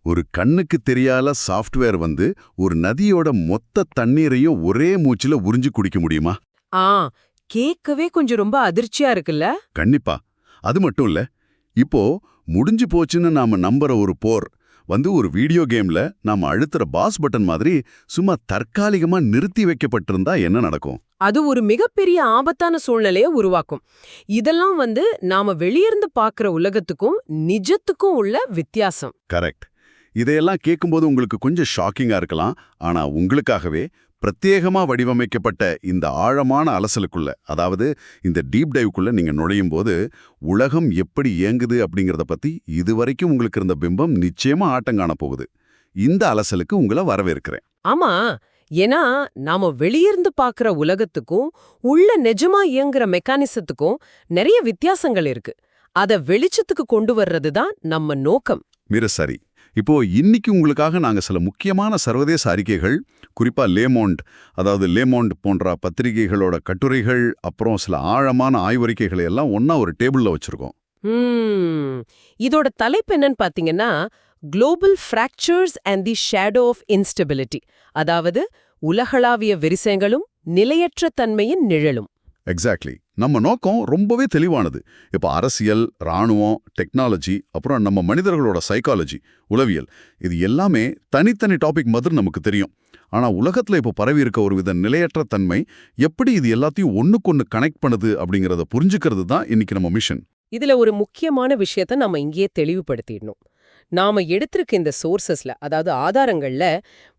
ஒரு கண்ணுக்கு தெரியாத சாஃப்ட்வேர் வந்து ஒரு நதியோட மொத்த தண்ணீரையும் ஒரே மூச்சுல உறிஞ்சு குடிக்க முடியுமா? ஆ கேட்கவே கொஞ்சம் ரொம்ப அதிர்ச்சியா இருக்குல்ல. கண்டிப்பா. அது மட்டும் இல்ல, இப்போ முடிஞ்சு போச்சுன்னு நாம நம்புற ஒரு போர் வந்து ஒரு வீடியோ கேம்ல நாம அழுத்துற பாஸ் பட்டன் மாதிரி சும்மா தற்காலிகமா நிறுத்தி வைக்கப்பட்டிருந்தா என்ன நடக்கும்? அது ஒரு மிகப்பெரிய ஆபத்தான சூழ்நிலையை உருவாக்கும். இதெல்லாம் நாம வெளியிருந்து பார்க்குற உலகத்துக்கும் நிஜத்துக்கும் உள்ள வித்தியாசம். கரெக்ட். இதையெல்லாம் கேட்கும்போது உங்களுக்கு கொஞ்சம் ஷாக்கிங்கா இருக்கலாம். ஆனா உங்களுக்காகவே பிரத்யேகமா வடிவமைக்கப்பட்ட இந்த ஆழமான அலசலுக்குள்ள, அதாவது இந்த டீப் டைவுக்குள்ள நீங்க நுழையும் போது உலகம் எப்படி இயங்குது அப்படிங்கறத பத்தி இதுவரைக்கும் உங்களுக்கு இருந்த பிம்பம் நிச்சயமா ஆட்டங்காண போகுது. இந்த அலசலுக்கு உங்களை வரவேற்கிறேன். ஆமா, ஏன்னா நாம வெளியிருந்து பார்க்குற உலகத்துக்கும் உள்ள நிஜமா இயங்குற மெக்கானிசத்துக்கும் நிறைய வித்தியாசங்கள் இருக்கு. அத வெளிச்சத்துக்கு கொண்டு வர்றது தான் நம்ம நோக்கம். மிக சரி. இப்போ இன்னைக்கு உங்களுக்காக நாங்க சில முக்கியமான சர்வதேச அறிக்கைகள், குறிப்பா லேமோண்ட், அதாவது லேமோண்ட் போன்ற பத்திரிகைகளோட கட்டுரைகள், அப்புறம் சில ஆழமான ஆய்வறிக்கைகளை எல்லாம் ஒன்னா ஒரு டேபிள்ல வச்சிருக்கோம். இதோட தலைப்பு என்னன்னு பாத்தீங்கன்னா, global fractures and the shadow of instability, அதாவது உலகளாவிய விரிசங்களும் நிலையற்ற தன்மையின் நிழலும். எக்ஸாக்ட்லி. நம்ம நோக்கம் ரொம்பவே தெளிவானது. இப்போ அரசியல், ராணுவம், டெக்னாலஜி, அப்புறம் நம்ம மனிதர்களோட சைக்காலஜி, உளவியல், இது எல்லாமே தனித்தனி டாபிக் மாதிரி நமக்கு தெரியும். ஆனா உலகத்துல இப்போ பரவி இருக்க ஒரு வித நிலையற்ற தன்மை எப்படி இது எல்லாத்தையும் ஒண்ணுக்கொன்னு கனெக்ட் பண்ணுது அப்படிங்கறத புரிஞ்சுக்கிறது தான் இன்னைக்கு நம்ம மிஷன். இதுல ஒரு முக்கியமான விஷயத்த நம்ம இங்கேயே தெளிவுபடுத்திடணும். நாம எடுத்திருக்க இந்த சோர்சஸ்ல, அதாவது ஆதாரங்கள்ல,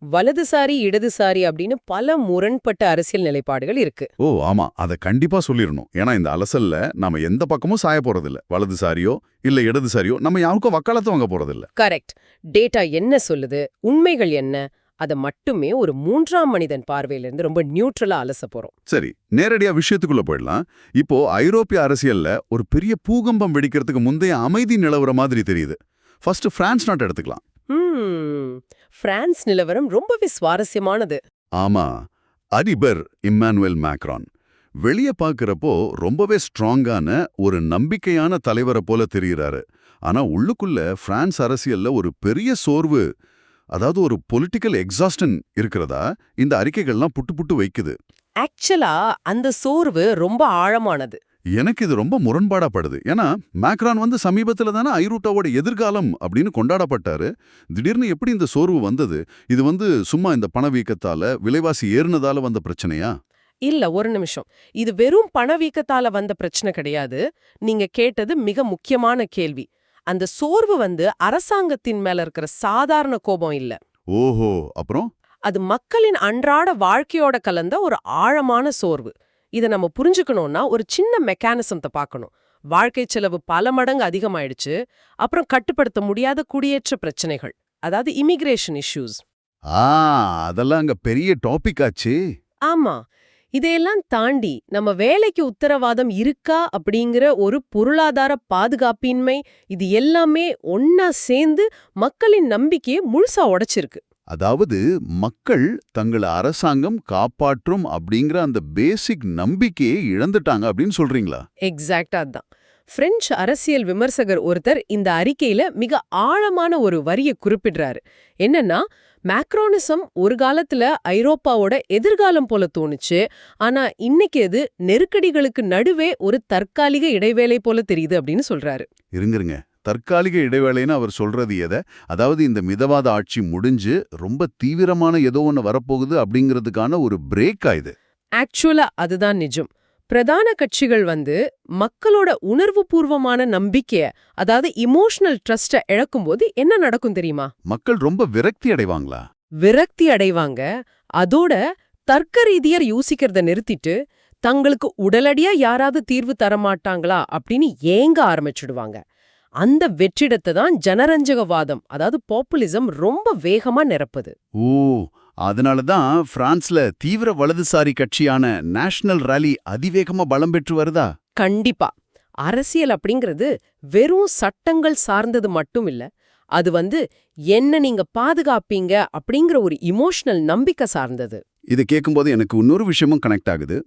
வலதுசாரி இடதுசாரி அப்படின்னு பல முரண்பட்ட அரசியல் நிலைப்பாடுகள் இருக்கு. ஓ ஆமா, அதை கண்டிப்பா சொல்லிடணும். ஏன்னா இந்த அலசல்ல நாம எந்த பக்கமும் சாய போறதில்ல. வலதுசாரியோ இல்ல இடதுசாரியோ நம்ம யாருக்கும் வக்காலத்து வாங்க போறதில்ல. கரெக்ட். டேட்டா என்ன சொல்லுது, உண்மைகள் என்ன, அதை மட்டுமே ஒரு மூன்றாம் மனிதன் பார்வையிலிருந்து ரொம்ப நியூட்ரலா அலச போறோம். சரி, நேரடியா விஷயத்துக்குள்ள போயிடலாம். இப்போ ஐரோப்பிய அரசியல்ல ஒரு பெரிய பூகம்பம் வெடிக்கிறதுக்கு முந்தைய அமைதி நிலவர மாதிரி தெரியுது. ஃபர்ஸ்ட் பிரான்ஸ் நாட்டை எடுத்துக்கலாம். பிரான்ஸ் நிலவரம் ரொம்பவே சுவாரஸ்யமானது. ஆமா, அதிபர் இம்மானுவேல் மேக்ரான் வெளிய பார்க்கறப்போ ரொம்பவே ஸ்ட்ராங்கான ஒரு நம்பிக்கையான தலைவரை போல தெரிகிறாரு. ஆனா உள்ளுக்குள்ள பிரான்ஸ் அரசியல்ல ஒரு பெரிய சோர்வு, அதாவது ஒரு பொலிட்டிக்கல் எக்ஸாஸ்டன் இருக்கிறதா இந்த அறிக்கைகள்லாம் புட்டு புட்டு வைக்குது. ஆக்சுவலா அந்த சோர்வு ரொம்ப ஆழமானது. எனக்கு இது ரொம்ப முரண்பாடா படுது. ஏன்னா மேக்ரான் வந்து சமீபத்துல தானே ஐரோட்டாவோட எதிர்காலம் அப்படின்னு கொண்டாடப்பட்டாரு. திடீர்னு எப்படி இந்த சோர்வு வந்தது? இது சும்மா இந்த பணவீக்கத்தால, விலைவாசி ஏறுனதால வந்த பிரச்சனையா? இல்ல, ஒரு நிமிஷம். இது வெறும் பணவீக்கத்தால வந்த பிரச்சனை கிடையாது. நீங்க கேட்டது மிக முக்கியமான கேள்வி. அந்த சோர்வு அரசாங்கத்தின் மேல இருக்கிற சாதாரண கோபம் இல்ல. ஓஹோ, அப்புறம்? அது மக்களின் அன்றாட வாழ்க்கையோட கலந்த ஒரு ஆழமான சோர்வு. இதை நம்ம புரிஞ்சுக்கணும்னா ஒரு சின்ன மெக்கானிசத்தை பார்க்கணும். வாழ்க்கை செலவு பல மடங்கு அதிகமாயிடுச்சு. அப்புறம் கட்டுப்படுத்த முடியாத குடியேற்ற பிரச்சனைகள், அதாவது இமிகிரேஷன் இஷ்யூஸ். அதெல்லாம் அங்க பெரிய டாபிக் ஆச்சு. ஆமா, இதையெல்லாம் தாண்டி நம்ம வேலைக்கு உத்தரவாதம் இருக்கா அப்படிங்கிற ஒரு பொருளாதார பாதுகாப்பின்மை, இது எல்லாமே ஒன்னா சேர்ந்து மக்களின் நம்பிக்கையை முழுசா உடைச்சிருக்கு. அதாவது மக்கள் தங்களை அரசாங்கம் காப்பாற்றும் அப்படிங்கிற அந்த பேசிக் நம்பிக்கையை இழந்துட்டாங்க அப்படின்னு சொல்றீங்களா? எக்ஸாக்டா தான். பிரெஞ்சு அரசியல் விமர்சகர் ஒருத்தர் இந்த அறிக்கையில மிக ஆழமான ஒரு வரியை குறிப்பிடுறாரு. என்னன்னா, மேக்ரோனிசம் ஒரு காலத்துல ஐரோப்பாவோட எதிர்காலம் போல தோணுச்சு. ஆனா இன்னைக்கு அது நெருக்கடிகளுக்கு நடுவே ஒரு தற்காலிக இடைவேளை போல தெரியுது அப்படின்னு சொல்றாரு. இருங்க, தற்காலிக இடைவேளைன்னு அவர் சொல்றது எதை? அதாவது இந்த மிதவாத ஆட்சி முடிஞ்சு ரொம்ப தீவிரமான ஏதோ ஒன்று வரப்போகுது அப்படிங்கிறதுக்கான ஒரு பிரேக் ஆயுது. ஆக்சுவலா அதுதான் நிஜம். பிரதான கட்சிகள் மக்களோட உணர்வுபூர்வமான நம்பிக்கைய, அதாவது இமோஷனல் ட்ரஸ்ட இழக்கும்போது என்ன நடக்கும் தெரியுமா? மக்கள் ரொம்ப விரக்தி அடைவாங்களா? விரக்தி அடைவாங்க. அதோட தர்க்க ரீதியா யோசிக்கிறத நிறுத்திட்டு தங்களுக்கு உடனடியா யாராவது தீர்வு தரமாட்டாங்களா அப்படின்னு ஏங்க ஆரம்பிச்சுடுவாங்க. அந்த வெற்றிடத்தை தான் ஜனரஞ்சகவாதம், அதாவது பாப்புலிசம் ரொம்ப வேகமா நிரப்புது. ஓ, அதனாலதான் பிரான்ஸ்ல தீவிர வலதுசாரி கட்சியான நேஷனல் ராலி அதிவேகமா பலம் பெற்று வருதா? கண்டிப்பா. அரசியல் அப்படிங்கிறது வெறும் சட்டங்கள் சார்ந்தது மட்டும் இல்ல. அது என்ன நீங்க பாதுகாப்பீங்க அப்படிங்கிற ஒரு இமோஷனல் நம்பிக்கை சார்ந்தது. இது கேட்கும்போது எனக்கு இன்னொரு விஷயமும் கனெக்ட் ஆகுது.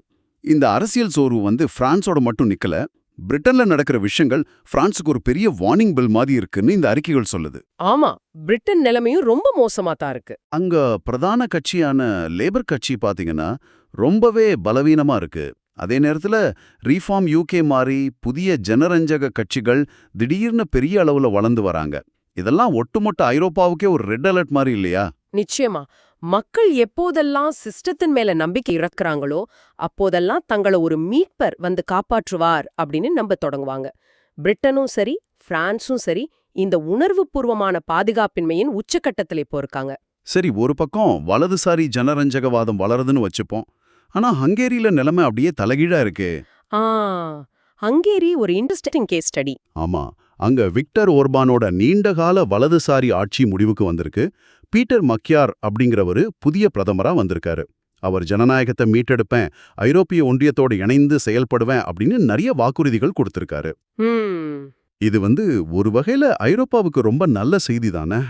இந்த அரசியல் சோர்வு பிரான்ஸோட மட்டும் நிக்கல, பிரிட்டன்ல நடக்கிற விஷயங்கள் பிரான்சுக்கு ஒரு பெரிய வார்னிங் பெல் மாதிரி இருக்குன்னு இந்த அறிக்கைகள் சொல்லுது. ஆமா, பிரிட்டன் நிலைமையும் ரொம்ப மோசமா தான் இருக்கு. அங்க பிரதான கட்சியான லேபர் கட்சி பாத்தீங்கன்னா ரொம்பவே பலவீனமா இருக்கு. அதே நேரத்துல ரீஃபார்ம் யூகே மாதிரி புதிய ஜனரஞ்சக கட்சிகள் திடீர்னு பெரிய அளவுல வளர்ந்து வராங்க. இதெல்லாம் ஒட்டுமொத்த ஐரோப்பாவுக்கே ஒரு ரெட் அலர்ட் மாதிரி இல்லையா? நிச்சயமா. மக்கள் எப்போதெல்லாம் சிஸ்டத்தின் மேல நம்பிக்கை இறக்குறாங்களோ அப்போதெல்லாம் தங்கள ஒரு மீட்பர் வந்து காப்பாற்றுவார் அப்படின்னு நம்பத் தொடங்குவாங்க. பிரிட்டனும் சரி, பிரான்சும் சரி இந்த உணர்வுபூர்வமான பாதுகாப்பின்மையின் உச்சக்கட்டத்தில் இப்போ இருக்காங்க. சரி, ஒரு பக்கம் வலதுசாரி ஜனரஞ்சகவாதம் வளருதுன்னு வச்சுப்போம். ஆனா ஹங்கேரியில நிலைமை அப்படியே தலைகீழா இருக்கு. ஆ, ஹங்கேரி ஒரு இன்ட்ரெஸ்டிங் கேஸ் ஸ்டடி. ஆமா, அங்க விக்டர் ஓர்பானோட நீண்டகால வலதுசாரி ஆட்சி முடிவுக்கு வந்திருக்கு. பீட்டர் மக்கியார் அப்படிங்கிறவரு புதிய பிரதமரா வந்திருக்காரு. அவர் ஜனநாயகத்தை மீட்டெடுப்பேன், ஐரோப்பிய ஒன்றியத்தோடு இணைந்து செயல்படுவேன் அப்படின்னு நிறைய வாக்குறுதிகள் கொடுத்திருக்காரு. இது ஒரு வகையில ஐரோப்பாவுக்கு ரொம்ப நல்ல செய்தி தானே.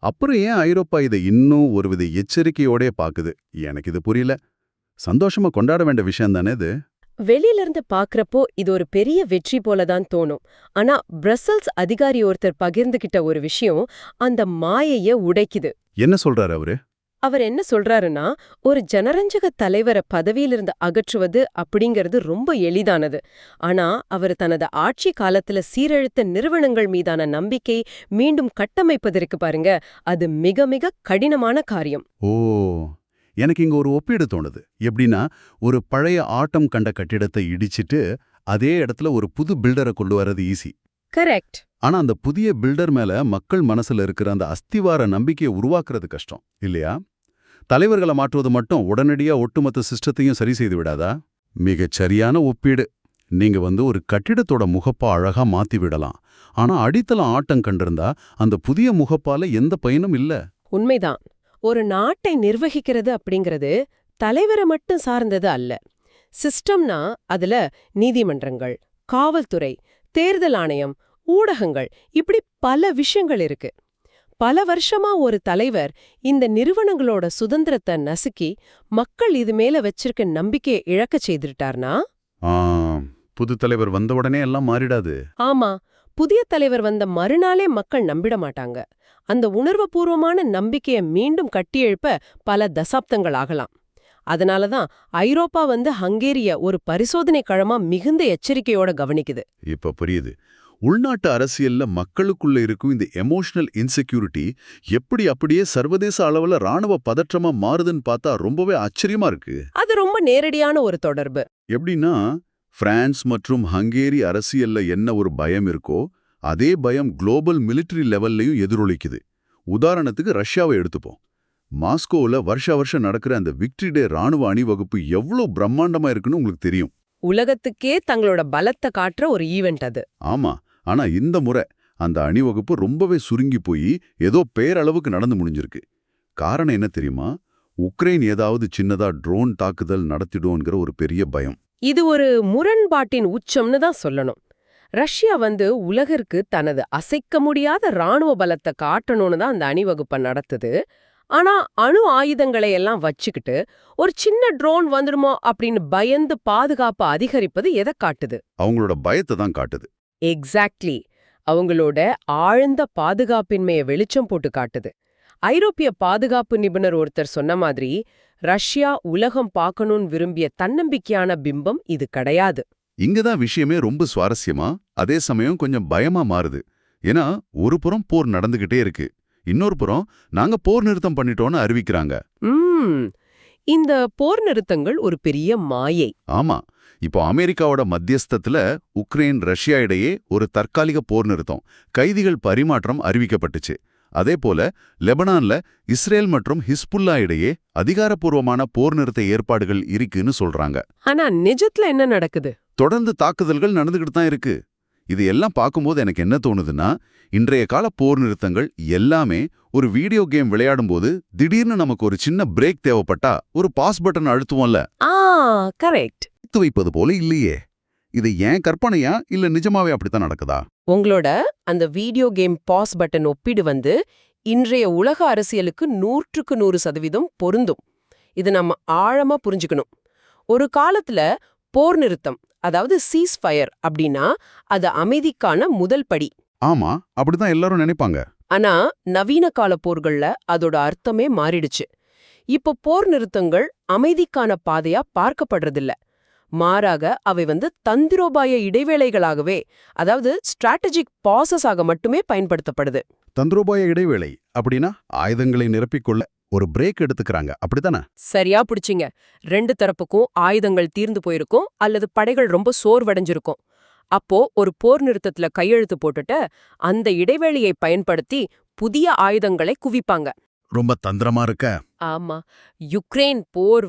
அப்புறம் ஏன் ஐரோப்பா இதை இன்னும் ஒருவித எச்சரிக்கையோடே பாக்குது? எனக்கு இது புரியல. சந்தோஷமா கொண்டாட வேண்டிய விஷயம் தானே இது. வெளியில இருந்து பாக்குறப்போ இது ஒரு பெரிய வெற்றி போலதான் தோணும். ஆனா பிரசல்ஸ் அதிகாரி ஒருத்தர் பகிர்ந்துகிட்ட ஒரு விஷயம் அந்த மாயைய உடைக்குது. என்ன சொல்றாரு அவரு? அவர் என்ன சொல்றாருன்னா, ஒரு ஜனரஞ்சக தலைவரை பதவியிலிருந்து அகற்றுவது அப்படிங்கிறது ரொம்ப எளிதானது. ஆனா அவர் தனது ஆட்சி காலத்துல சீரழித்த நிறுவனங்கள் மீதான நம்பிக்கை மீண்டும் கட்டமைப்பதற்கு பாருங்க, அது மிக மிக கடினமான காரியம். ஓ, எனக்கு இங்க ஒரு ஒப்பீடு தோணுது. எப்படின்னா, ஒரு பழைய ஆட்டம் கண்ட கட்டிடத்தை இடிச்சிட்டு அதே இடத்துல ஒரு புது பில்டரை கொண்டு வர்றது ஈஸி. கரெக்ட். ஆனா அந்த புதிய பில்டர் மேல மக்கள் மனசுல இருக்கிற அந்த அஸ்திவார நம்பிக்கையை உருவாக்குறது கஷ்டம் இல்லையா? தலைவர்களை மாற்றுவது மட்டும் உடனடியா ஒட்டுமொத்த சிஸ்டத்தையும் சரி செய்து விடாதா? மிகச் சரியான ஒப்பீடு. நீங்க ஒரு கட்டிடத்தோட முகப்பா அழகா மாத்தி விடலாம். ஆனா அடித்தளம் ஆட்டம் கண்டிருந்தா அந்த புதிய முகப்பால எந்த பயனும் இல்ல. உண்மைதான். ஒரு நாட்டை நிர்வகிக்கிறது அப்படிங்கிறது தலைவரை மட்டும் சார்ந்தது அல்ல. சிஸ்டம்னா அதுல நீதிமன்றங்கள், காவல்துறை, தேர்தல் ஆணையம், ஊடகங்கள், இப்படி பல விஷயங்கள் இருக்கு. பல வருஷமா ஒரு தலைவர் இந்த நிறுவனங்களோட சுதந்திரத்தை நசுக்கி மக்கள் இது மேல வச்சிருக்க நம்பிக்கையை இழக்கச் செய்துட்டார்னா, புது தலைவர் வந்த உடனே எல்லாம் மாறிடாது. ஆமா, புதிய தலைவர் வந்த மறுநாளே மக்கள் நம்பிட மாட்டாங்க. அந்த உணர்வுபூர்வமான நம்பிக்கையை மீண்டும் கட்டியெழுப்ப பல தசாப்தங்கள் ஆகலாம். அதனாலதான் ஐரோப்பா ஹங்கேரிய ஒரு பரிசோதனை களமா மிகுந்த எச்சரிக்கையோட கவனிக்குது. இப்ப புரியுது. உள்நாட்டு அரசியல்ல மக்களுக்குள்ள இருக்கும் இந்த எமோஷனல் இன்செக்யூரிட்டி எப்படி அப்படியே சர்வதேச அளவுல ராணுவ பதற்றமா மாறுதுன்னு பார்த்தா ரொம்பவே ஆச்சரியமா இருக்கு. அது ரொம்ப நேரடியான ஒரு தொடர்பு. எப்படின்னா, பிரான்ஸ் மற்றும் ஹங்கேரி அரசியல்ல என்ன ஒரு பயம் இருக்கோ அதே பயம் குளோபல் மிலிட்டரி லெவல்லையும் எதிரொலிக்குது. உதாரணத்துக்கு ரஷ்யாவை எடுத்துப்போம். மாஸ்கோவில் வருஷம் நடக்கிற அந்த விக்டரி டே ராணுவ அணிவகுப்பு எவ்வளோ பிரம்மாண்டமா இருக்குன்னு உங்களுக்கு தெரியும். உலகத்துக்கே தங்களோட பலத்தை காட்டுற ஒரு ஈவெண்ட் அது. ஆமா, ஆனா இந்த முறை அந்த அணிவகுப்பு ரொம்பவே சுருங்கி போய் ஏதோ பேரளவுக்கு நடந்து முடிஞ்சிருக்கு. காரணம் என்ன தெரியுமா? உக்ரைன் ஏதாவது சின்னதா ட்ரோன் தாக்குதல் நடத்திடும்ங்கிற ஒரு பெரிய பயம். இது ஒரு முரண்பாட்டின் உச்சம்னு தான் சொல்லணும். ரஷ்யா உலகிற்கு தனது அசைக்க முடியாத ராணுவ பலத்தை காட்டணும்னு தான் அந்த அணிவகுப்பை நடத்துது. ஆனா அணு ஆயுதங்களை எல்லாம் வச்சுக்கிட்டு ஒரு சின்ன ட்ரோன் வந்துடுமோ அப்படின்னு பயந்து பாதுகாப்பு அதிகரிப்பது எதை காட்டுது? அவங்களோட பயத்தை தான் காட்டுது. எக்ஸாக்ட்லி. அவங்களோட ஆழ்ந்த பாதுகாப்பின்மையை வெளிச்சம் போட்டு காட்டுது. ஐரோப்பிய பாதுகாப்பு நிபுணர் ஒருத்தர் சொன்ன மாதிரி, ரஷ்யா உலகம் பார்க்கணும்னு விரும்பிய தன்னம்பிக்கையான பிம்பம் இது கிடையாது. இங்கதான் விஷயமே ரொம்ப சுவாரஸ்யமா, அதே சமயம் கொஞ்சம் பயமா மாறுது. ஏன்னா ஒரு புறம் போர் நடந்துகிட்டே இருக்கு, இன்னொரு புறம் நாங்க போர் நிறுத்தம் பண்ணிட்டோம்னு அறிவிக்கிறாங்க. இந்த போர் நிறுத்தங்கள் ஒரு பெரிய மாயை. ஆமா, இப்போ அமெரிக்காவோட மத்தியஸ்தத்துல உக்ரைன் ரஷ்யா இடையே ஒரு தற்காலிக போர் நிறுத்தம், கைதிகள் பரிமாற்றம் அறிவிக்கப்பட்டுச்சு. அதே போல லெபனான்ல இஸ்ரேல் மற்றும் ஹிஸ்புல்லா இடையே அதிகாரப்பூர்வமான போர் நிறுத்த ஏற்பாடுகள் இருக்குன்னு சொல்றாங்க. ஆனா நிஜத்துல என்ன நடக்குது? தொடர்ந்து தாக்குதல்கள் நடந்துகிட்டு தான் இருக்கு. இது எல்லாம் பார்க்கும்போது எனக்கு என்ன தோணுதுன்னா, இன்றைய கால போர் நிறுத்தங்கள் எல்லாமே ஒரு வீடியோ கேம் விளையாடும்போது திடீர்னு நமக்கு ஒரு சின்ன பிரேக் தேவைப்பட்டா ஒரு பாஸ் பட்டன் அழுத்துவோம்ல, கரெக்ட், வைப்பது போல இல்லையே. இது ஏன் கற்பனையா இல்ல நிஜமாவே அப்படித்தான் நடக்குதா? உங்களோட அந்த வீடியோ கேம் பாஸ் பட்டன் ஒப்பீடு இன்றைய உலக அரசியலுக்கு 100% பொருந்தும். இது நம்ம ஆழமா புரிஞ்சுக்கணும். ஒரு காலத்துல போர் நிறுத்தம், அதாவது சீஸ் ஃபயர் அப்படின்னா அது அமைதிக்கான முதல் படி. ஆமா, அப்படிதான் எல்லாரும் நினைப்பாங்க. ஆனா நவீன கால போர்கள்ல அதோட அர்த்தமே மாறிடுச்சு. இப்போ போர் நிறுத்தங்கள் அமைதிக்கான பாதையா பார்க்கப்படுறதில்ல. மாறாக அவை தந்திரோபாய இடைவேளைகளாகவே, அதாவது ஸ்ட்ராட்டஜிக் பாசஸாக மட்டுமே பயன்படுத்தப்படுது. தந்திரோபாய இடைவேளை அப்படின்னா ஆயுதங்களை நிரப்பிக்கொள்ள ஒரு பிரேக் எடுத்துக்கறாங்க, அப்படித்தானே? சரியா பிடிச்சிங்க. 2 தரப்புக்கும் ஆயுதங்கள் தீர்ந்து போயிருக்கும் அல்லது படைகள் ரொம்ப சோர்வடைஞ்சிருக்கும். அப்போ ஒரு போர் நிறுத்தத்துல கையெழுத்து போட்டுட்டு அந்த இடைவேளையை பயன்படுத்தி புதிய ஆயுதங்களை குவிப்பாங்க. ரொம்ப தந்திரமா இருக்க. ஆமா, யுக்ரைன் போர்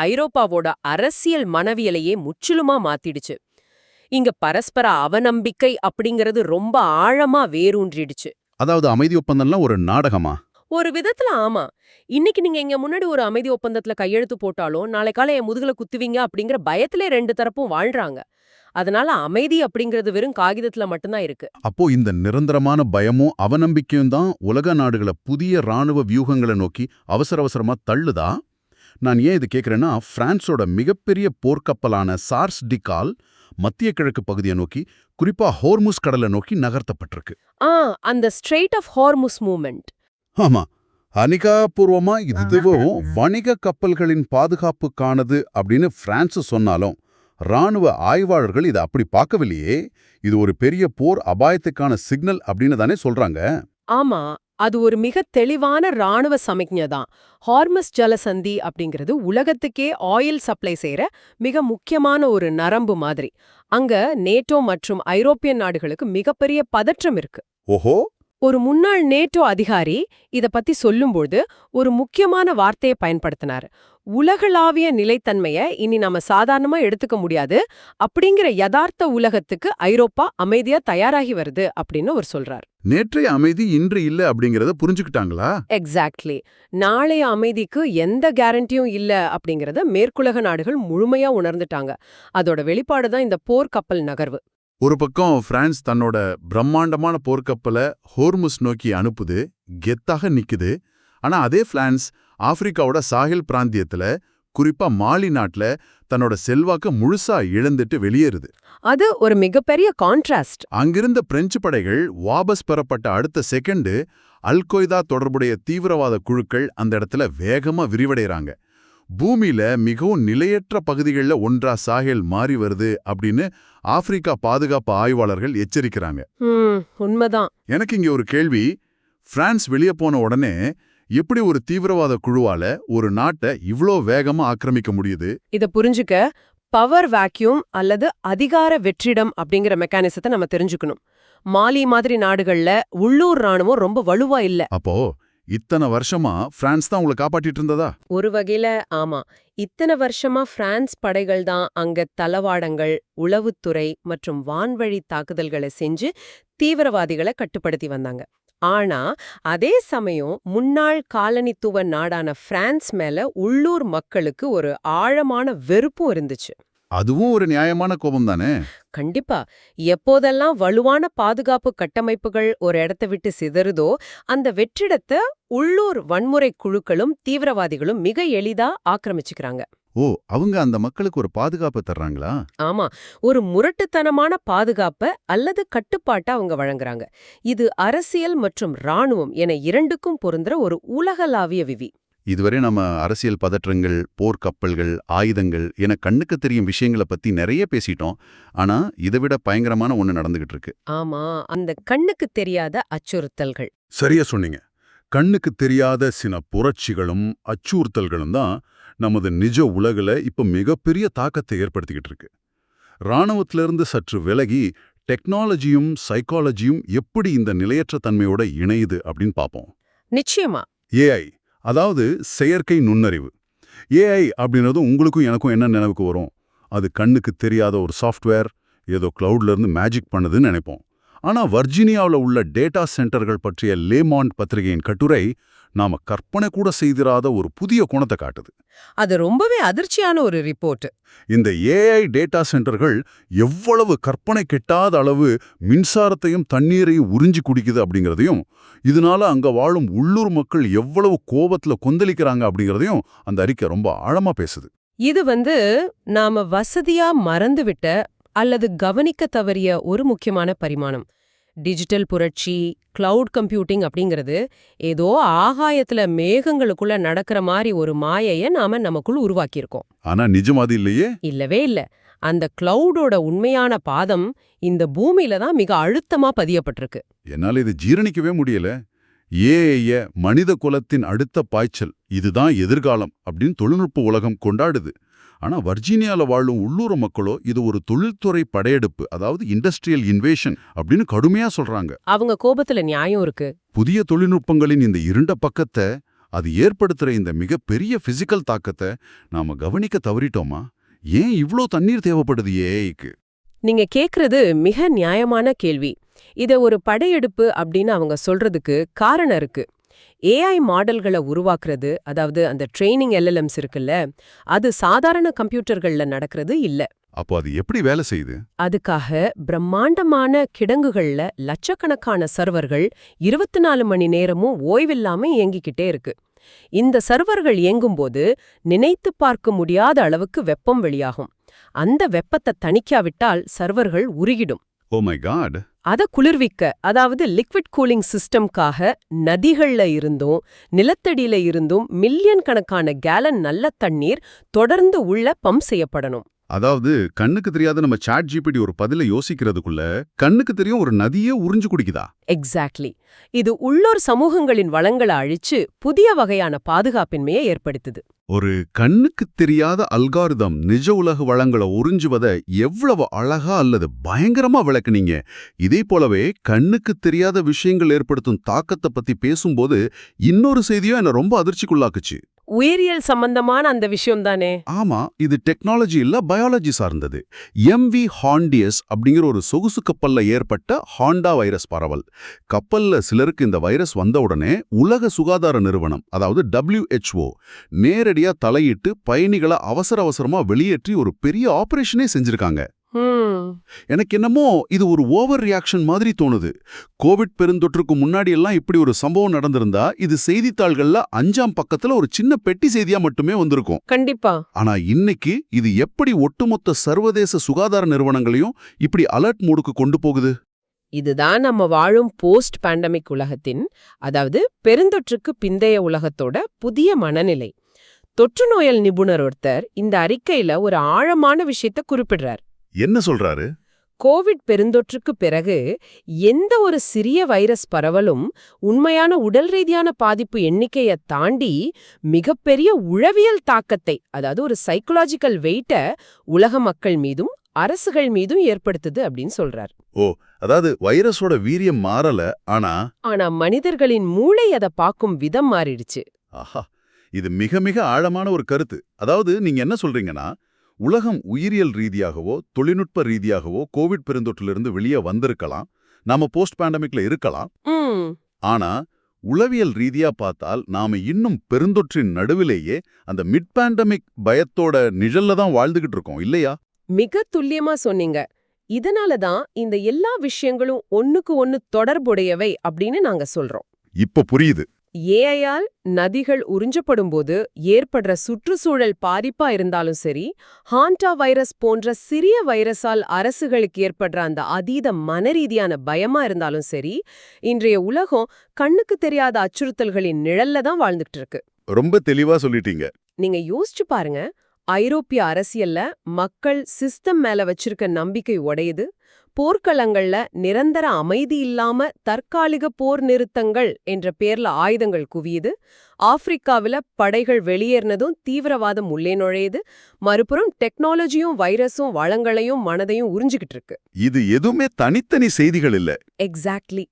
ஐரோப்பாவோட அரசியல் மனவியலையே முற்றிலுமா மாத்திடுச்சு. இங்க பரஸ்பர அவநம்பிக்கை அப்படிங்கறது ரொம்ப ஆழமா வேரூன்றிடுச்சு. அதாவது அமைதி ஒப்பந்தம்லாம் ஒரு நாடகமா? ஒரு விதத்துல ஆமா. இன்னைக்கு நீங்க இங்க முன்னாடி ஒரு அமைதி ஒப்பந்தத்துல கையெழுத்து போட்டாலும் நாளை காலை என் முதுகுல குத்துவீங்க அப்படிங்கிற பயத்திலே 2 தரப்பும் வாழ்றாங்க. அதனால அமைதி அப்படிங்கிறது வெறும் காகிதத்துல மட்டும்தான் இருக்கு. அப்போ இந்த நிரந்தரமான பயமும் அவநம்பிக்கையும் தான் உலக நாடுகளை புதிய ராணுவ வியூகங்களை நோக்கி அவசர அவசரமா தள்ளுதா? நான் ஏன் இது கேட்கறேன்னா, பிரான்ஸோட மிகப்பெரிய போர்க்கப்பலான சார்ஸ் டி கால் மத்திய கிழக்கு பகுதியை நோக்கி, குறிப்பா ஹோர்முஸ் கடலை நோக்கி நகர்த்தப்பட்டிருக்கு. அந்த ஸ்ட்ரெய்ட் ஆஃப் ஹார்முஸ் மூவ்மெண்ட். ஆமா, அனிகாபூர்வமா இதுவும் வணிக கப்பல்களின் பாதுகாப்புக்கானது அப்படின்னு பிரான்ஸ் சொன்னாலும் ராணுவ ஆய்வாளர்கள் இதை அப்படி பார்க்கவில்லையே. இது ஒரு பெரிய போர் அபாயத்துக்கான சிக்னல் அப்படின்னு தானே சொல்றாங்க. ஆமா, அது ஒரு மிக தெளிவான ராணுவ சமிக்ஞை தான். ஹார்மஸ் ஜலசந்தி அப்படிங்கிறது உலகத்துக்கே ஆயில் சப்ளை செய்யற மிக முக்கியமான ஒரு நரம்பு மாதிரி. அங்க நேட்டோ மற்றும் ஐரோப்பிய நாடுகளுக்கு மிகப்பெரிய பதற்றம் இருக்கு. ஓஹோ. ஒரு முன்னாள் நேட்டோ அதிகாரி இத பத்தி சொல்லும்போது ஒரு முக்கியமான வார்த்தையை பயன்படுத்தினார். உலகளாவிய நிலைத்தன்மைய இனி நம்ம சாதாரணமா எடுத்துக்க முடியாது, அப்படிங்கிற யதார்த்த உலகத்துக்கு ஐரோப்பா அமைதியா தயாராகி வருது அப்படின்னு அவர் சொல்றார். நேற்றைய அமைதி இன்று இல்ல அப்படிங்கறத புரிஞ்சுக்கிட்டாங்களா? எக்ஸாக்ட்லி. நாளைய அமைதிக்கு எந்த கேரண்டியும் இல்ல அப்படிங்கறத மேற்குலக நாடுகள் முழுமையா உணர்ந்துட்டாங்க. அதோட வெளிப்பாடுதான் இந்த போர்க்கப்பல் நகர்வு. ஒரு பக்கம் பிரான்ஸ் தன்னோட பிரம்மாண்டமான போர்க்கப்பலை ஹோர்முஸ் நோக்கி அனுப்புது, கெத்தாக நிக்குது. ஆனா அதே பிரான்ஸ் ஆப்பிரிக்காவோட சாஹில் பிராந்தியத்துல, குறிப்பா மாலி நாட்டுல தன்னோட செல்வாக்க முழுசா இழந்துட்டு வெளியேறுது. அது ஒரு மிகப்பெரிய கான்ட்ராஸ்ட். அங்கிருந்த பிரெஞ்சு படைகள் வாபஸ் பெறப்பட்ட அடுத்த செகண்டு அல் கொய்தா தொடர்புடைய தீவிரவாத குழுக்கள் அந்த இடத்துல வேகமா விரிவடைறாங்க. பூமியில மிகவும் நிலையற்ற பகுதிகளில் ஒன்றா சாஹேல் மாறி வருது அப்படின்னு ஆப்பிரிக்கா பாதுகாப்பு ஆய்வாளர்கள் எச்சரிக்கிறாங்க. உண்மைதான். எனக்கு இங்க ஒரு கேள்வி. பிரான்ஸ் வெளியே போன உடனே எப்படி ஒரு தீவிரவாத குழுவால ஒரு நாட்டை இவ்ளோ வேகமா ஆக்கிரமிக்க முடியுது? இத புரிஞ்சுக்க பவர் வேக்யூம் அல்லது அதிகார வெற்றிடம் அப்படிங்கிற மெக்கானிசத்தை நம்ம தெரிஞ்சுக்கணும். மாலி மாதிரி நாடுகள்ல உள்ளூர் ராணுவம் ரொம்ப வலுவா இல்ல. அப்போ இத்தனை வருஷமா பிரான்ஸ் தான் உங்களை காப்பாற்றிட்டு இருந்ததா? ஒரு வகையில ஆமா. இத்தனை வருஷமா பிரான்ஸ் படைகள் தான் அங்க தளவாடங்கள், உளவுத்துறை மற்றும் வான்வழி தாக்குதல்களை செஞ்சு தீவிரவாதிகளை கட்டுப்படுத்தி வந்தாங்க. ஆனா அதே சமயம் முன்னாள் காலனித்துவ நாடான பிரான்ஸ் மேல உள்ளூர் மக்களுக்கு ஒரு ஆழமான வெறுப்பும் இருந்துச்சு. அதுவும் ஒரு நியாயமான கோபம் தானே? கண்டிப்பா. எப்போதெல்லாம் வலுவான பாதுகாப்பு கட்டமைப்புகள் ஒரு இடத்தை விட்டு சிதறுதோ அந்த வெற்றிடத்தை உள்ளூர் வன்முறை குழுக்களும் தீவிரவாதிகளும் மிக எளிதா ஆக்கிரமிச்சுக்கிறாங்க. ஓ, அவங்க அந்த மக்களுக்கு ஒரு பாதுகாப்பு தர்றாங்களா? ஆமா, ஒரு முரட்டுத்தனமான பாதுகாப்ப அல்லது கட்டுப்பாட்டை அவங்க வழங்குறாங்க. இது அரசியல் மற்றும் ராணுவம் என இரண்டுக்கும் பொருந்துற ஒரு உலகளாவிய விதி. இதுவரை நம்ம அரசியல் பதற்றங்கள், போர்க்கப்பல்கள், ஆயுதங்கள் என கண்ணுக்கு தெரியும் விஷயங்களை பத்தி நிறைய பேசிட்டோம். ஆனா இதை விட பயங்கரமான ஒண்ணு நடந்துகிட்டு இருக்கு. ஆமா, அந்த கண்ணுக்கு தெரியாத அச்சுறுத்தல்கள். சரியா சொன்னீங்க. கண்ணுக்கு தெரியாத சில புரட்சிகளும் அச்சுறுத்தல்களும் தான் நமது நிஜ உலகில் இப்ப மிகப்பெரிய தாக்கத்தை ஏற்படுத்திக்கிட்டு இருக்கு. ராணுவத்திலிருந்து சற்று விலகி டெக்னாலஜியும் சைக்காலஜியும் எப்படி இந்த நிலையற்ற தன்மையோட இணையுது அப்படின்னு பார்ப்போம். நிச்சயமா. ஏஐ, அதாவது செயற்கை நுண்ணறிவு. ஏஐ அப்படின்னதும் உங்களுக்கும் எனக்கும் என்ன நினைவுக்கு வரும்? அது கண்ணுக்கு தெரியாத ஒரு சாஃப்ட்வேர், ஏதோ கிளவுட்ல இருந்து மேஜிக் பண்ணுதுன்னு நினைப்போம். ஆனா வர்ஜீனியாவில் உள்ள டேட்டா சென்டர்கள் பற்றிய லேமாண்ட் பத்திரிகையின் கட்டுரை நாம கற்பனை கூட செய்திராத ஒரு புதிய கோணத்தை காட்டுது. அது ரொம்பவே அதிர்ச்சியான ஒரு ரிப்போர்ட். இந்த ஏஐ டேட்டா சென்டர்கள் எவ்வளவு கற்பனை கெட்டாத அளவு மின்சாரத்தையும் தண்ணீரையும் உறிஞ்சி குடிக்குது அப்படிங்கிறதையும், இதனால அங்க வாழும் உள்ளூர் மக்கள் எவ்வளவு கோபத்துல கொந்தளிக்கிறாங்க அப்படிங்கிறதையும் அந்த அறிக்கை ரொம்ப ஆழமா பேசுது. இது நாம வசதியா மறந்துவிட்ட அல்லது கவனிக்க தவறிய ஒரு முக்கியமான பரிமாணம். டிஜிட்டல் புரட்சி, கிளவுட் கம்ப்யூட்டிங் அப்படிங்கிறது ஏதோ ஆகாயத்துல மேகங்களுக்குள்ள நடக்கிற மாதிரி ஒரு மாயைய நாம நமக்குள் உருவாக்கியிருக்கோம். ஆனா நிஜம் அது இல்லையே. இல்லவே இல்ல. அந்த கிளவுடோட உண்மையான பாதம் இந்த பூமியில தான் மிக அழுத்தமா பதியப்பட்டிருக்கு. என்னால இது ஜீரணிக்கவே முடியல. ஏஐய மனித குலத்தின் அடுத்த பாய்ச்சல், இதுதான் எதிர்காலம் அப்படின்னு தொழில்நுட்ப உலகம் கொண்டாடுது. ஆனா வர்ஜீனியால வாழும் உள்ளூர் மக்களோ இது ஒரு தொழில்துறை படையெடுப்பு, அதாவது இண்டஸ்ட்ரியல் இன்வேஷன் அப்படின்னு கடுமையா சொல்றாங்க. அவங்க கோபத்துல நியாயம் இருக்கு. புதிய தொழில்நுட்பங்களின் இந்த இருண்ட பக்கத்தை, அது ஏற்படுத்துற இந்த மிகப்பெரிய பிசிக்கல் தாக்கத்தை நாம கவனிக்க தவறிட்டோமா? ஏன் இவ்ளோ தண்ணீர் தேவைப்படுது ஏஐக்கு? நீங்க கேக்குறது மிக நியாயமான கேள்வி. இத ஒரு படையெடுப்பு அப்படின்னு அவங்க சொல்றதுக்கு காரணம் இருக்கு. ஏஐ மாடல்களை உருவாக்குறது, அதாவது அந்த ட்ரெய்னிங் எல்எல்எம்ஸ் இருக்குல்ல, அது சாதாரண கம்ப்யூட்டர்கள்ல நடக்கிறது இல்ல. அப்போ அது எப்படி வேலை செய்யுது? அதுக்காக பிரம்மாண்டமான கிடங்குகள்ல லட்சக்கணக்கான சர்வர்கள் 24 மணி நேரமும் ஓய்வில்லாம இயங்கிக்கிட்டே இருக்கு. இந்த சர்வர்கள் இயங்கும்போது நினைத்து பார்க்க முடியாத அளவுக்கு வெப்பம் வெளியாகும். அந்த வெப்பத்தை தணிக்காவிட்டால் சர்வர்கள் உருகிடும். Oh my God. அத குளிர்விக்க, அதாவது லிக்விட் கூலிங் சிஸ்டம்காக நதிகள்ல இருந்தும் நிலத்தடியில இருந்தும் மில்லியன் கணக்கான கேலன் நல்ல தண்ணீர் தொடர்ந்து உள்ள பம்ப் செய்யப்படணும். அதாவது கண்ணுக்கு தெரியாத நம்ம சாட் ஜிபிடி ஒரு பதில யோசிக்கிறதுக்குள்ள கண்ணுக்கு தெரியும் ஒரு நதியே உறிஞ்சு குடிக்குதா? எக்ஸாக்ட்லி. இது உள்ளூர் சமூகங்களின் வளங்களை அழிச்சு புதிய வகையான பாதுகாப்பின்மையை ஏற்படுத்துது. ஒரு கண்ணுக்கு தெரியாத அல்காரிதம் நிஜ உலக வளங்களை உறிஞ்சுவதை எவ்வளவு அழகா அல்லது பயங்கரமா விளக்குனீங்க. இதே போலவே கண்ணுக்கு தெரியாத விஷயங்கள் ஏற்படுத்தும் தாக்கத்தை பத்தி பேசும்போது இன்னொரு செய்தியும் என்ன ரொம்ப அதிர்ச்சிக்குள்ளாக்குச்சு. உயிரியல் சம்பந்தமான அந்த விஷயம் தானே? ஆமா, இது டெக்னாலஜி இல்ல, பயாலஜி சார்ந்தது. எம்வி ஹாண்டியஸ் அப்படிங்கிற ஒரு சொகுசு கப்பல்ல ஏற்பட்ட ஹாண்டா வைரஸ் பரவல். கப்பல்ல சிலருக்கு இந்த வைரஸ் வந்த உடனே உலக சுகாதார நிறுவனம், அதாவது WHO, நேரடியா தலையிட்டு பயணிகளை அவசரமா வெளியேற்றி ஒரு பெரிய ஆபரேஷனே செஞ்சிருக்காங்க. எனக்கு என்னமோ இது ஒரு ஓவர் ரியாக்ஷன் மாதிரி தோணுது. கோவிட் பெருந்தொற்றுக்கு முன்னாடி எல்லாம் இப்படி ஒரு சம்பவம் நடந்திருந்தா இது செய்தித்தாள்கள்ல 5ஆம் பக்கத்துல ஒரு சின்ன பெட்டி செய்தியா மட்டுமே வந்திருக்கும். கண்டிப்பா. ஆனா இன்னைக்கு இது எப்படி ஒட்டுமொத்த சர்வதேச சுகாதார நிறுவனங்களையும் இப்படி அலர்ட் மோடுக்கு கொண்டு போகுது? இதுதான் நம்ம வாழும் போஸ்ட் பேண்டமிக் உலகத்தின், அதாவது பெருந்தொற்றுக்கு பிந்தைய உலகத்தோட புதிய மனநிலை. தொற்று நோயல் நிபுணர் ஒருத்தர் இந்த அறிக்கையில ஒரு ஆழமான விஷயத்தை குறிப்பிடுறார். என்ன சொல்றாரு? கோவிட் பெருந்தொற்றுக்கு பிறகு எந்த ஒரு சிறிய வைரஸ் பரவலும் உண்மையான உடல் ரீதியான பாதிப்பு எண்ணிக்கையை தாண்டி மிகப்பெரிய உளவியல் தாக்கத்தை, அதாவது ஒரு சைக்கலாஜிக்கல் வெயிட்ட உலக மக்கள் மீதும் அரசுகள் மீதும் ஏற்படுத்துது அப்படின்னு சொல்றார். ஓ, அதாவது வைரஸோட வீரியம் மாறல, ஆனா மனிதர்களின் மூளை அதை பார்க்கும் விதம் மாறிடுச்சு. ஆஹா, இது மிக மிக ஆழமான ஒரு கருத்து. அதாவது நீங்க என்ன சொல்றீங்கன்னா, உலகம் உயிரியல் ரீதியாகவோ தொழில்நுட்ப ரீதியாகவோ கோவிட் பெருந்தொற்றிலிருந்து வெளியே வந்திருக்கலாம், நாம போஸ்ட் பேண்டமிக்ல இருக்கலாம். ஆனா உளவியல் ரீதியா பார்த்தால் நாம இன்னும் பெருந்தொற்றின் நடுவிலேயே அந்த மிட் பேண்டமிக் பயத்தோட நிழல்ல தான் வாழ்ந்துகிட்டு இருக்கோம் இல்லையா? மிக துல்லியமா சொன்னீங்க. இதனால தான் இந்த எல்லா விஷயங்களும் ஒண்ணுக்கு ஒண்ணு தொடர்புடையவை அப்படின்னு நாங்க சொல்றோம். இப்ப புரியுது. ஏஐயால் நதிகள் உறிஞ்சப்படும்போது ஏற்படுற சுற்றுச்சூழல் பாதிப்பா இருந்தாலும் சரி, ஹாண்டா வைரஸ் போன்ற சிறிய வைரஸால் அரசுகளுக்கு ஏற்படுற அந்த அதீத மனரீதியான பயமா இருந்தாலும் சரி, இன்றைய உலகம் கண்ணுக்கு தெரியாத அச்சுறுத்தல்களின் நிழல்ல தான் வாழ்ந்துட்டு இருக்கு. ரொம்ப தெளிவா சொல்லிட்டீங்க. நீங்க யோசிச்சு பாருங்க, ஐரோப்பிய அரசியல்ல மக்கள் சிஸ்டம் மேல வச்சிருக்க நம்பிக்கை உடையுது. போர்க்களங்கள்ல நிரந்தர அமைதி இல்லாம தற்காலிக போர் நிறுத்தங்கள் என்ற பேர்ல ஆயுதங்கள் குவியுது. ஆப்பிரிக்காவில படைகள் வெளியேறினதும் தீவிரவாதம் உள்ளே நுழையுது. மறுபுறம் டெக்னாலஜியும் வைரஸும் வளங்களையும் மனதையும் உறிஞ்சிக்கிட்டு இருக்கு. இது எதுவுமே தனித்தனி செய்திகள் இல்ல. எக்ஸாக்ட்லி.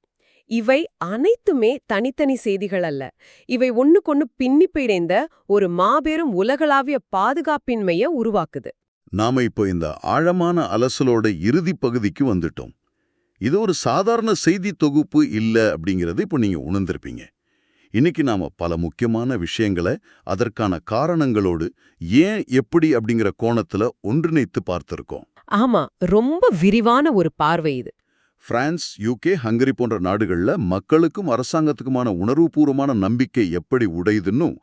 இவை அனைத்துமே தனித்தனி செய்திகள் அல்ல. இவை ஒண்ணுக்கொன்னு பின்னி பிணைந்த ஒரு மாபெரும் உலகளாவிய பாதுகாப்பின்மைய உருவாக்குது. நாம இப்போ இந்த ஆழமான அலசலோட இறுதி பகுதிக்கு வந்துட்டோம். இது ஒரு சாதாரண செய்தி தொகுப்பு இல்ல அப்படிங்கறது இப்போ நீங்க உணர்ந்திருப்பீங்க. இன்னைக்கு நாம பல முக்கியமான விஷயங்களை அதற்கான காரணங்களோடு ஏன் எப்படி அப்படிங்கிற கோணத்துல ஒன்றிணைத்து பார்த்திருக்கோம். ஆமா, ரொம்ப விரிவான ஒரு பார்வை இது. பிரான்ஸ், UK, ஹங்கரி போன்ற நாடுகள்ல மக்களுக்கும் அரசாங்கத்துக்குமான உணர்வுபூர்வமான நம்பிக்கை எப்படி உடையுதுன்னும்,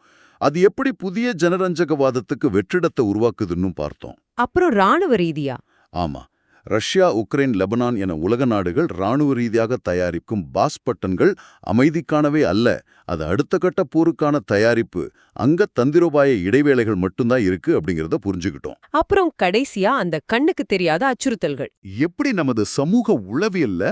அது எப்படி புதிய ஜனரஞ்சகவாதத்துக்கு வெற்றிடத்தை உருவாக்குதுன்னு பார்த்தோம். அப்புறம் ராணுவ ரீதியா? ஆமா, ரஷ்யா, உக்ரைன், லெபனான் என உலக நாடுகள் ராணுவ ரீதியாக தயாரிக்கும் பாஸ்பட்டன்கள் அமைதிக்கானவே அல்ல, அது அடுத்த கட்ட போருக்கான தயாரிப்பு, அங்க தந்திரோபாய இடைவேளைகள் மட்டும்தான் இருக்கு அப்படிங்கறத புரிஞ்சுக்கிட்டோம். அப்புறம் கடைசியா அந்த கண்ணுக்கு தெரியாத அச்சுறுத்தல்கள். எப்படி நமது சமூக உளவியல்ல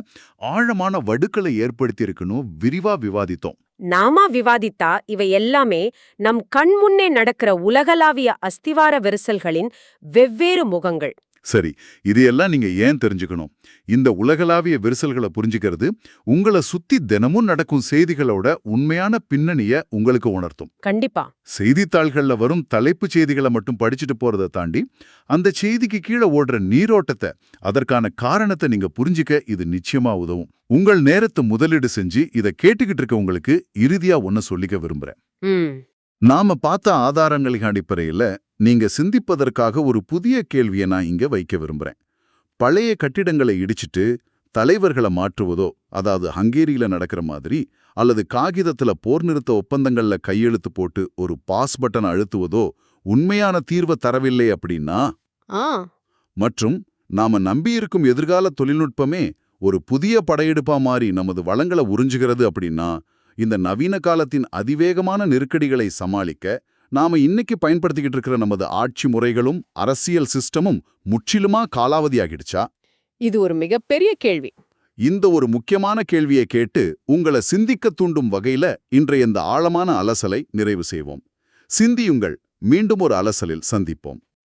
ஆழமான வடுக்களை ஏற்படுத்தி இருக்கணும் விரிவா விவாதித்தோம். நாமா விவாதித்தா இவை எல்லாமே நம் கண்முன்னே நடக்கிற உலகளாவிய அஸ்திவார விரிசல்களின் வெவ்வேறு முகங்கள். சரி, இதையெல்லாம் நீங்க ஏன் தெரிஞ்சுக்கணும்? இந்த உலகளாவிய விரிசல்களை புரிஞ்சுக்கிறது உங்களை சுத்தி தினமும் நடக்கும் செய்திகளோட உண்மையான பின்னணிய உங்களுக்கு உணர்த்தும். கண்டிப்பா. செய்தித்தாள்கள்ல வரும் தலைப்புச் செய்திகளை மட்டும் படிச்சுட்டு போறதை தாண்டி அந்த செய்திக்கு கீழே ஓடுற நீரோட்டத்தை, அதற்கான காரணத்தை நீங்க புரிஞ்சுக்க இது நிச்சயமா உதவும். உங்கள் நேரத்தை முதலீடு செஞ்சு இதை கேட்டுக்கிட்டு இருக்க உங்களுக்கு இறுதியா ஒன்னு சொல்லிக்க விரும்புறேன். நாம பார்த்த ஆதாரங்களின் அடிப்படையில நீங்க சிந்திப்பதற்காக ஒரு புதிய கேள்வியை நான் இங்க வைக்க விரும்புறேன். பழைய கட்டிடங்களை இடிச்சிட்டு தலைவர்களை மாற்றுவதோ, அதாவது ஹங்கேரியில நடக்கிற மாதிரி, அல்லது காகிதத்துல போர் நிறுத்த ஒப்பந்தங்கள்ல கையெழுத்து போட்டு ஒரு பாஸ் பட்டன் அழுத்துவதோ உண்மையான தீர்வை தரவில்லை அப்படின்னா, மற்றும் நாம நம்பியிருக்கும் எதிர்கால தொழில்நுட்பமே ஒரு புதிய படையெடுப்பா மாறி நமது வளங்களை உறிஞ்சுகிறது அப்படின்னா, இந்த நவீன காலத்தின் அதிவேகமான நெருக்கடிகளை சமாளிக்க நாம இன்னைக்கு பயன்படுத்திக்கிட்டு இருக்கிற நமது ஆட்சி முறைகளும் அரசியல் சிஸ்டமும் முற்றிலுமா காலாவதியாகிடுச்சா? இது ஒரு மிகப்பெரிய கேள்வி. இந்த ஒரு முக்கியமான கேள்வியை கேட்டு உங்களை சிந்திக்க தூண்டும் வகையில இன்றைய இந்த ஆழமான அலசலை நிறைவு செய்வோம். சிந்தியுங்கள். மீண்டும் ஒரு அலசலில் சந்திப்போம்.